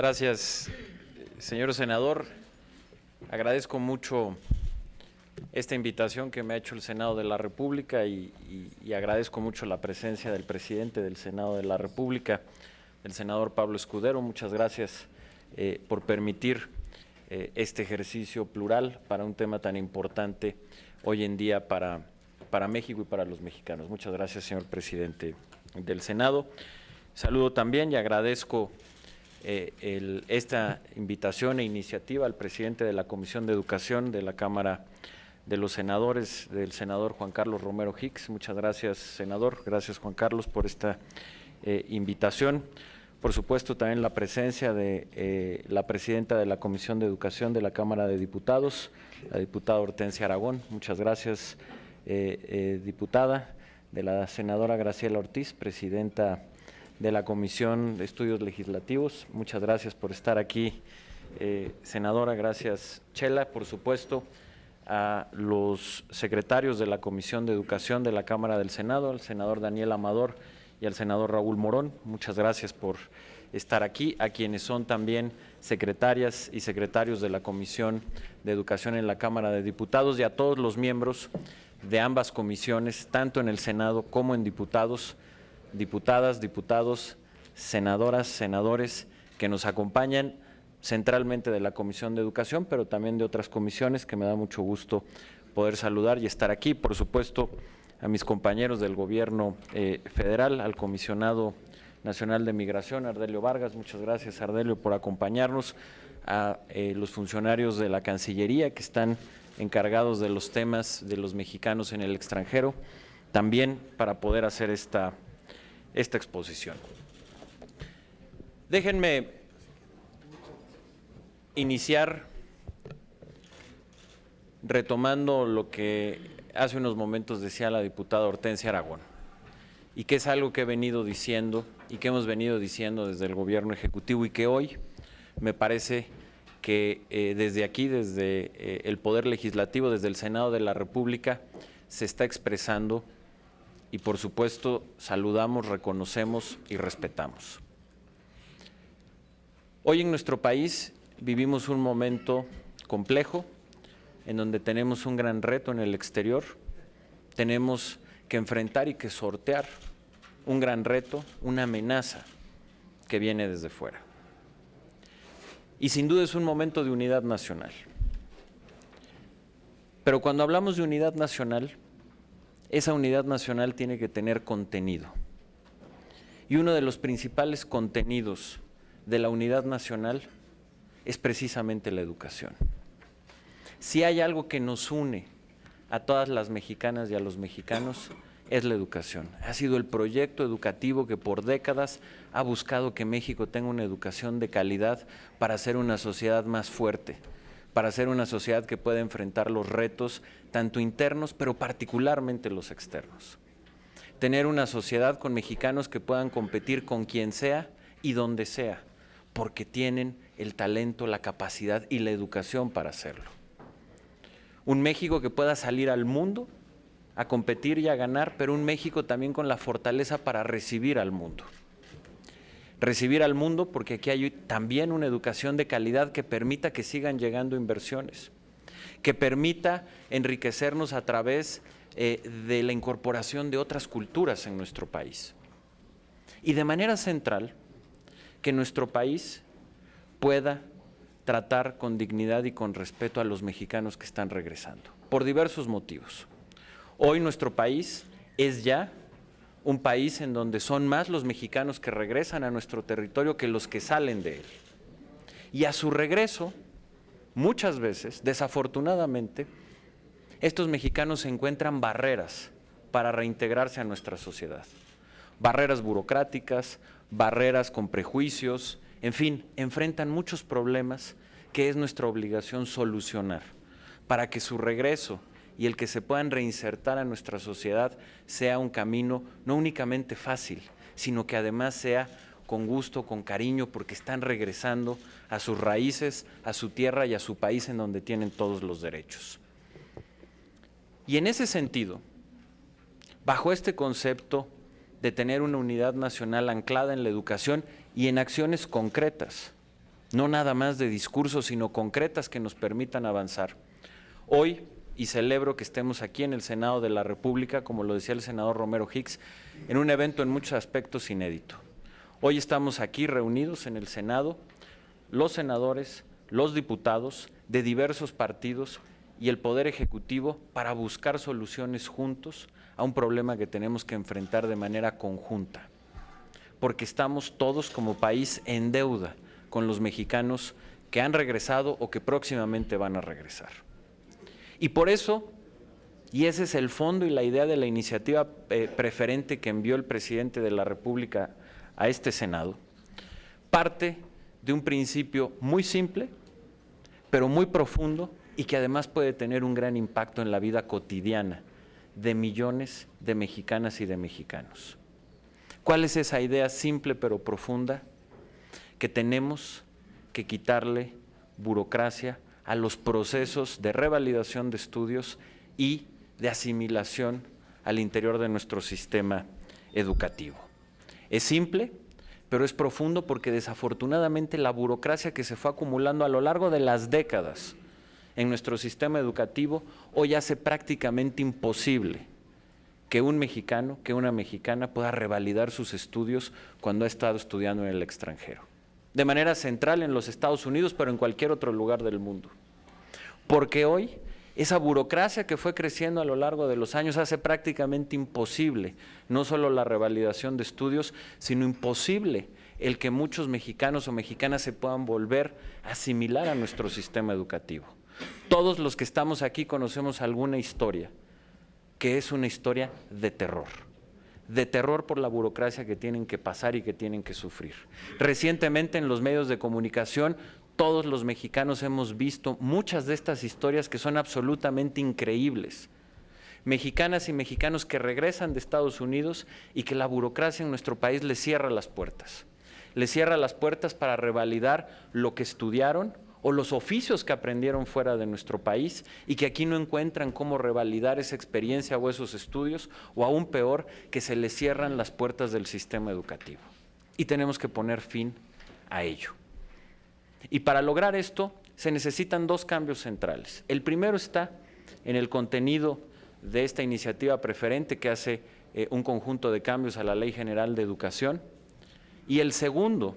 Gracias, señor senador. Agradezco mucho esta invitación que me ha hecho el Senado de la República y agradezco mucho la presencia del presidente del Senado de la República, el senador Pablo Escudero. Muchas gracias por permitir este ejercicio plural para un tema tan importante hoy en día para México y para los mexicanos. Muchas gracias, señor presidente del Senado. Saludo también y agradezco esta invitación e iniciativa al presidente de la Comisión de Educación de la Cámara de los Senadores, del senador Juan Carlos Romero Hicks. Muchas gracias, senador. Gracias, Juan Carlos, por esta invitación. Por supuesto, también la presencia de la presidenta de la Comisión de Educación de la Cámara de Diputados, la diputada Hortensia Aragón. Muchas gracias, diputada. De la senadora Graciela Ortiz, presidenta de la Comisión de Estudios Legislativos. Muchas gracias por estar aquí, senadora. Gracias, Chela. Por supuesto, a los secretarios de la Comisión de Educación de la Cámara del Senado, al senador Daniel Amador y al senador Raúl Morón. Muchas gracias por estar aquí. A quienes son también secretarias y secretarios de la Comisión de Educación en la Cámara de Diputados y a todos los miembros de ambas comisiones, tanto en el Senado como en diputados, diputadas, diputados, senadoras, senadores que nos acompañan centralmente de la Comisión de Educación, pero también de otras comisiones, que me da mucho gusto poder saludar y estar aquí. Por supuesto, a mis compañeros del Gobierno federal, al Comisionado Nacional de Migración, Ardelio Vargas. Muchas gracias, Ardelio, por acompañarnos, a los funcionarios de la Cancillería que están encargados de los temas de los mexicanos en el extranjero, también para poder hacer esta exposición. Déjenme iniciar retomando lo que hace unos momentos decía la diputada Hortensia Aragón, y que es algo que he venido diciendo y que hemos venido diciendo desde el Gobierno Ejecutivo, y que hoy me parece que desde aquí, desde el Poder Legislativo, desde el Senado de la República, se está expresando y, por supuesto, saludamos, reconocemos y respetamos. Hoy en nuestro país vivimos un momento complejo en donde tenemos un gran reto en el exterior, tenemos que enfrentar y que sortear un gran reto, una amenaza que viene desde fuera. Y sin duda es un momento de unidad nacional. Pero cuando hablamos de unidad nacional, esa unidad nacional tiene que tener contenido. Y uno de los principales contenidos de la unidad nacional es precisamente la educación. Si hay algo que nos une a todas las mexicanas y a los mexicanos, es la educación. Ha sido el proyecto educativo que por décadas ha buscado que México tenga una educación de calidad para ser una sociedad más fuerte, para ser una sociedad que pueda enfrentar los retos tanto internos, pero particularmente los externos. Tener una sociedad con mexicanos que puedan competir con quien sea y donde sea, porque tienen el talento, la capacidad y la educación para hacerlo. Un México que pueda salir al mundo a competir y a ganar, pero un México también con la fortaleza para recibir al mundo. Recibir al mundo porque aquí hay también una educación de calidad que permita que sigan llegando inversiones, que permita enriquecernos a través de la incorporación de otras culturas en nuestro país. Y de manera central, que nuestro país pueda tratar con dignidad y con respeto a los mexicanos que están regresando, por diversos motivos. Hoy nuestro país es ya un país en donde son más los mexicanos que regresan a nuestro territorio que los que salen de él. Y a su regreso, muchas veces, desafortunadamente, estos mexicanos encuentran barreras para reintegrarse a nuestra sociedad. Barreras burocráticas, barreras con prejuicios, en fin, enfrentan muchos problemas que es nuestra obligación solucionar para que su regreso y el que se puedan reinsertar a nuestra sociedad sea un camino no únicamente fácil, sino que además sea con gusto, con cariño, porque están regresando a sus raíces, a su tierra y a su país en donde tienen todos los derechos. Y en ese sentido, bajo este concepto de tener una unidad nacional anclada en la educación y en acciones concretas, no nada más de discursos, sino concretas que nos permitan avanzar. Hoy, y celebro que estemos aquí en el Senado de la República, como lo decía el senador Romero Hicks, en un evento en muchos aspectos inédito. Hoy estamos aquí reunidos en el Senado, los senadores, los diputados de diversos partidos y el Poder Ejecutivo para buscar soluciones juntos a un problema que tenemos que enfrentar de manera conjunta, porque estamos todos como país en deuda con los mexicanos que han regresado o que próximamente van a regresar. Y por eso, y ese es el fondo y la idea de la iniciativa preferente que envió el presidente de la República a este Senado, parte de un principio muy simple, pero muy profundo y que además puede tener un gran impacto en la vida cotidiana de millones de mexicanas y de mexicanos. ¿Cuál es esa idea simple pero profunda? Que tenemos que quitarle burocracia a los procesos de revalidación de estudios y de asimilación al interior de nuestro sistema educativo. Es simple, pero es profundo porque desafortunadamente la burocracia que se fue acumulando a lo largo de las décadas en nuestro sistema educativo hoy hace prácticamente imposible que un mexicano, que una mexicana pueda revalidar sus estudios cuando ha estado estudiando en el extranjero. De manera central en los Estados Unidos, pero en cualquier otro lugar del mundo. Porque hoy esa burocracia que fue creciendo a lo largo de los años hace prácticamente imposible no solo la revalidación de estudios, sino imposible el que muchos mexicanos o mexicanas se puedan volver a asimilar a nuestro sistema educativo. Todos los que estamos aquí conocemos alguna historia que es una historia de terror por la burocracia que tienen que pasar y que tienen que sufrir. Recientemente en los medios de comunicación, todos los mexicanos hemos visto muchas de estas historias que son absolutamente increíbles. Mexicanas y mexicanos que regresan de Estados Unidos y que la burocracia en nuestro país les cierra las puertas. Les cierra las puertas para revalidar lo que estudiaron o los oficios que aprendieron fuera de nuestro país y que aquí no encuentran cómo revalidar esa experiencia o esos estudios, o aún peor, que se les cierran las puertas del sistema educativo. Y tenemos que poner fin a ello. Y para lograr esto se necesitan dos cambios centrales. El primero está en el contenido de esta iniciativa preferente que hace un conjunto de cambios a la Ley General de Educación, y el segundo,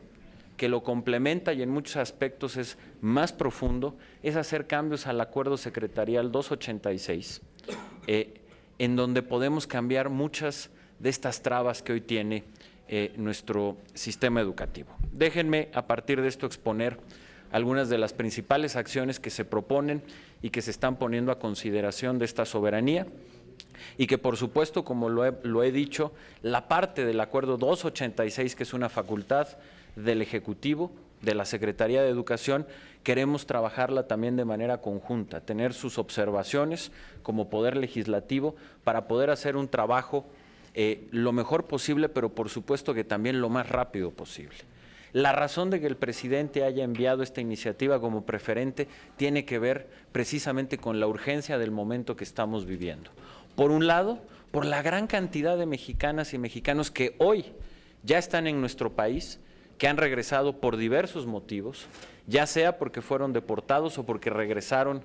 que lo complementa y en muchos aspectos es más profundo, es hacer cambios al Acuerdo Secretarial 286, en donde podemos cambiar muchas de estas trabas que hoy tiene nuestro sistema educativo. Déjenme a partir de esto exponer algunas de las principales acciones que se proponen y que se están poniendo a consideración de esta soberanía, y que por supuesto, como lo he dicho, la parte del Acuerdo 286, que es una facultad del Ejecutivo, de la Secretaría de Educación, queremos trabajarla también de manera conjunta, tener sus observaciones como Poder Legislativo para poder hacer un trabajo lo mejor posible, pero por supuesto que también lo más rápido posible. La razón de que el presidente haya enviado esta iniciativa como preferente tiene que ver precisamente con la urgencia del momento que estamos viviendo. Por un lado, por la gran cantidad de mexicanas y mexicanos que hoy ya están en nuestro país, que han regresado por diversos motivos, ya sea porque fueron deportados o porque regresaron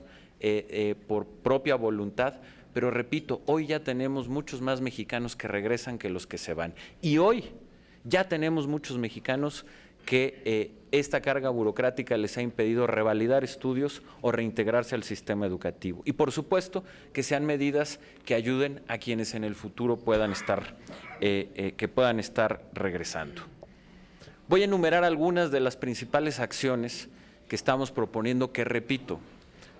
por propia voluntad, pero repito, hoy ya tenemos muchos más mexicanos que regresan que los que se van. Y hoy ya tenemos muchos mexicanos que esta carga burocrática les ha impedido revalidar estudios o reintegrarse al sistema educativo. Y por supuesto que sean medidas que ayuden a quienes en el futuro puedan estar regresando. Voy a enumerar algunas de las principales acciones que estamos proponiendo, que repito,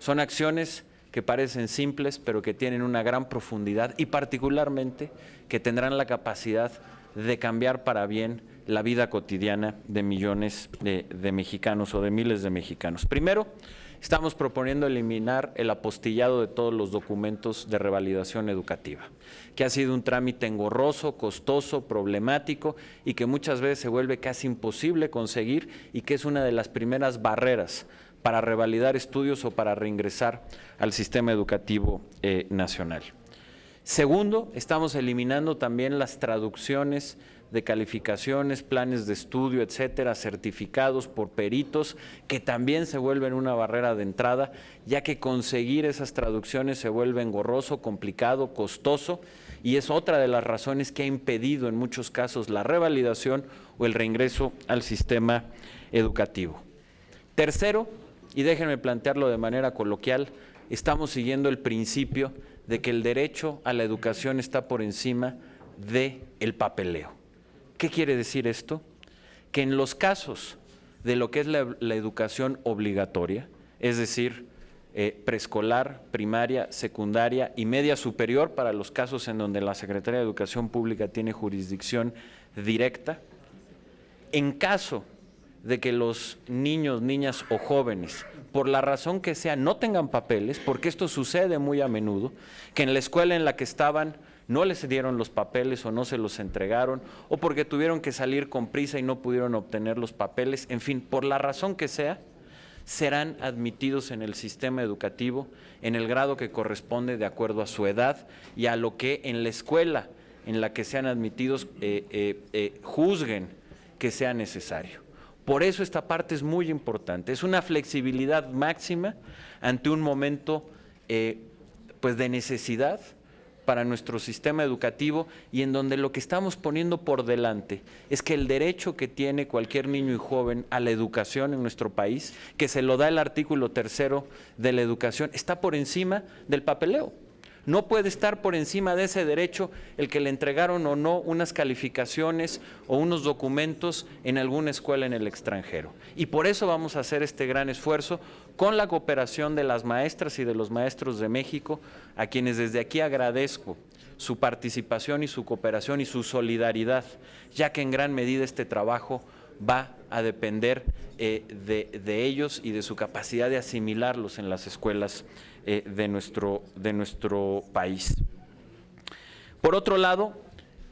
son acciones que parecen simples, pero que tienen una gran profundidad y particularmente que tendrán la capacidad de cambiar para bien la vida cotidiana de millones de mexicanos o de miles de mexicanos. Primero, estamos proponiendo eliminar el apostillado de todos los documentos de revalidación educativa, que ha sido un trámite engorroso, costoso, problemático y que muchas veces se vuelve casi imposible conseguir y que es una de las primeras barreras para revalidar estudios o para reingresar al sistema educativo nacional. Segundo, estamos eliminando también las traducciones de calificaciones, planes de estudio, etcétera, certificados por peritos, que también se vuelven una barrera de entrada, ya que conseguir esas traducciones se vuelve engorroso, complicado, costoso, y es otra de las razones que ha impedido en muchos casos la revalidación o el reingreso al sistema educativo. Tercero, y déjenme plantearlo de manera coloquial, estamos siguiendo el principio de que el derecho a la educación está por encima del papeleo. ¿Qué quiere decir esto? Que en los casos de lo que es la educación obligatoria, es decir, preescolar, primaria, secundaria y media superior, para los casos en donde la Secretaría de Educación Pública tiene jurisdicción directa, en caso de que los niños, niñas o jóvenes, por la razón que sea, no tengan papeles, porque esto sucede muy a menudo, que en la escuela en la que estaban no les dieron los papeles o no se los entregaron, o porque tuvieron que salir con prisa y no pudieron obtener los papeles, en fin, por la razón que sea, serán admitidos en el sistema educativo en el grado que corresponde de acuerdo a su edad y a lo que en la escuela en la que sean admitidos juzguen que sea necesario. Por eso esta parte es muy importante, es una flexibilidad máxima ante un momento pues de necesidad para nuestro sistema educativo y en donde lo que estamos poniendo por delante es que el derecho que tiene cualquier niño y joven a la educación en nuestro país, que se lo da el artículo 3º de la educación, está por encima del papeleo. No puede estar por encima de ese derecho el que le entregaron o no unas calificaciones o unos documentos en alguna escuela en el extranjero. Y por eso vamos a hacer este gran esfuerzo con la cooperación de las maestras y de los maestros de México, a quienes desde aquí agradezco su participación y su cooperación y su solidaridad, ya que en gran medida este trabajo va a depender de ellos y de su capacidad de asimilarlos en las escuelas de nuestro país. Por otro lado,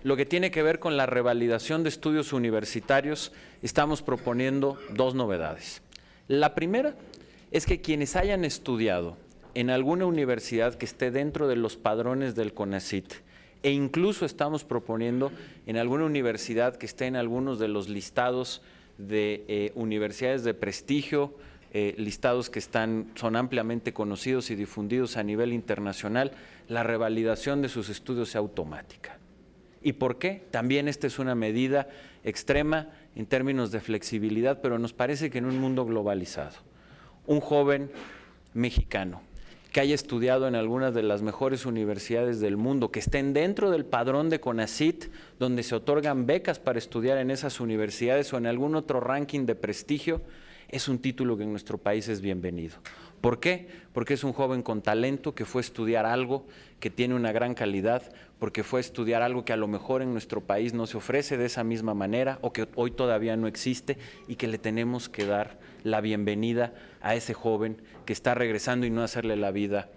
lo que tiene que ver con la revalidación de estudios universitarios, estamos proponiendo dos novedades. La primera es que quienes hayan estudiado en alguna universidad que esté dentro de los padrones del CONACYT, e incluso estamos proponiendo en alguna universidad que esté en algunos de los listados de universidades de prestigio, listados que son ampliamente conocidos y difundidos a nivel internacional, la revalidación de sus estudios sea automática. ¿Y por qué? También esta es una medida extrema en términos de flexibilidad, pero nos parece que en un mundo globalizado, un joven mexicano que haya estudiado en algunas de las mejores universidades del mundo, que estén dentro del padrón de CONACYT, donde se otorgan becas para estudiar en esas universidades o en algún otro ranking de prestigio, es un título que en nuestro país es bienvenido. ¿Por qué? Porque es un joven con talento que fue a estudiar algo que tiene una gran calidad, porque fue a estudiar algo que a lo mejor en nuestro país no se ofrece de esa misma manera o que hoy todavía no existe y que le tenemos que dar la bienvenida a ese joven que está regresando y no hacerle la vida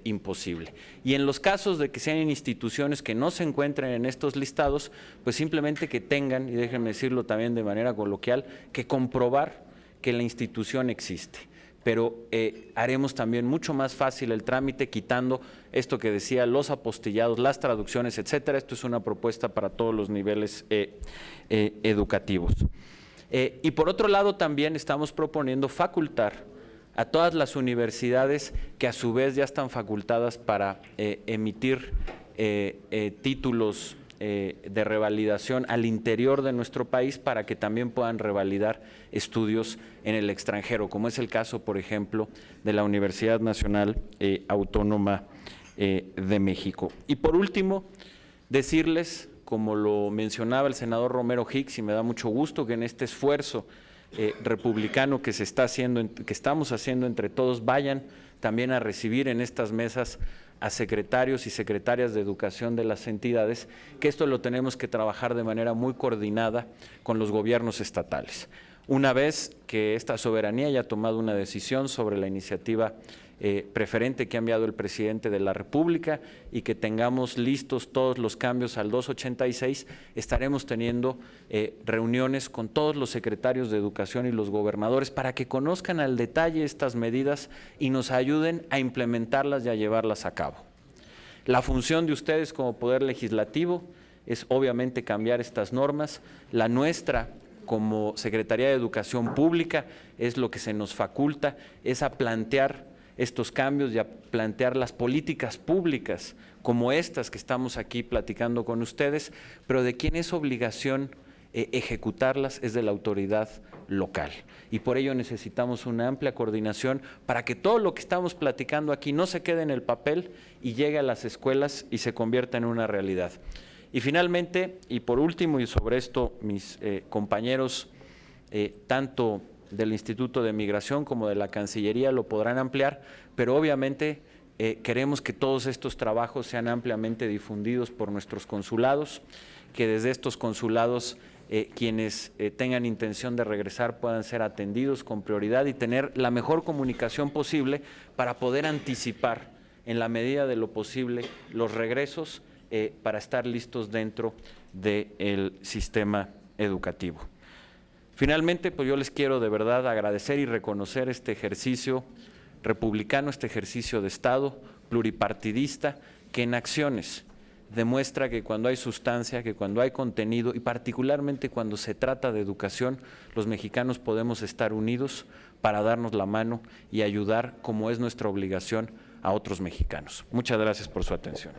imposible. Y en los casos de que sean instituciones que no se encuentren en estos listados, pues simplemente que tengan, y déjenme decirlo también de manera coloquial, que comprobar que la institución existe. Pero haremos también mucho más fácil el trámite quitando esto que decía, los apostillados, las traducciones, etcétera. Esto es una propuesta para todos los niveles educativos. Y por otro lado también estamos proponiendo facultar a todas las universidades que a su vez ya están facultadas para emitir títulos de revalidación al interior de nuestro país para que también puedan revalidar estudios en el extranjero, como es el caso, por ejemplo, de la Universidad Nacional Autónoma de México. Y por último, decirles, como lo mencionaba el senador Romero Hicks, y me da mucho gusto que en este esfuerzo republicano que estamos haciendo entre todos, vayan también a recibir en estas mesas a secretarios y secretarias de educación de las entidades, que esto lo tenemos que trabajar de manera muy coordinada con los gobiernos estatales. Una vez que esta soberanía haya tomado una decisión sobre la iniciativa preferente que ha enviado el presidente de la República y que tengamos listos todos los cambios al 286, estaremos teniendo reuniones con todos los secretarios de educación y los gobernadores para que conozcan al detalle estas medidas y nos ayuden a implementarlas y a llevarlas a cabo. La función de ustedes como Poder Legislativo es obviamente cambiar estas normas. La nuestra, como Secretaría de Educación Pública, es lo que se nos faculta, es a plantear estos cambios y a plantear las políticas públicas como estas que estamos aquí platicando con ustedes, pero de quien es obligación ejecutarlas es de la autoridad local. Y por ello necesitamos una amplia coordinación para que todo lo que estamos platicando aquí no se quede en el papel y llegue a las escuelas y se convierta en una realidad. Y finalmente, y por último, y sobre esto mis compañeros, tanto del Instituto de Migración como de la Cancillería lo podrán ampliar, pero obviamente queremos que todos estos trabajos sean ampliamente difundidos por nuestros consulados, que desde estos consulados quienes tengan intención de regresar puedan ser atendidos con prioridad y tener la mejor comunicación posible para poder anticipar en la medida de lo posible los regresos para estar listos dentro del sistema educativo. Finalmente, pues yo les quiero de verdad agradecer y reconocer este ejercicio republicano, este ejercicio de Estado pluripartidista, que en acciones demuestra que cuando hay sustancia, que cuando hay contenido y particularmente cuando se trata de educación, los mexicanos podemos estar unidos para darnos la mano y ayudar, como es nuestra obligación, a otros mexicanos. Muchas gracias por su atención.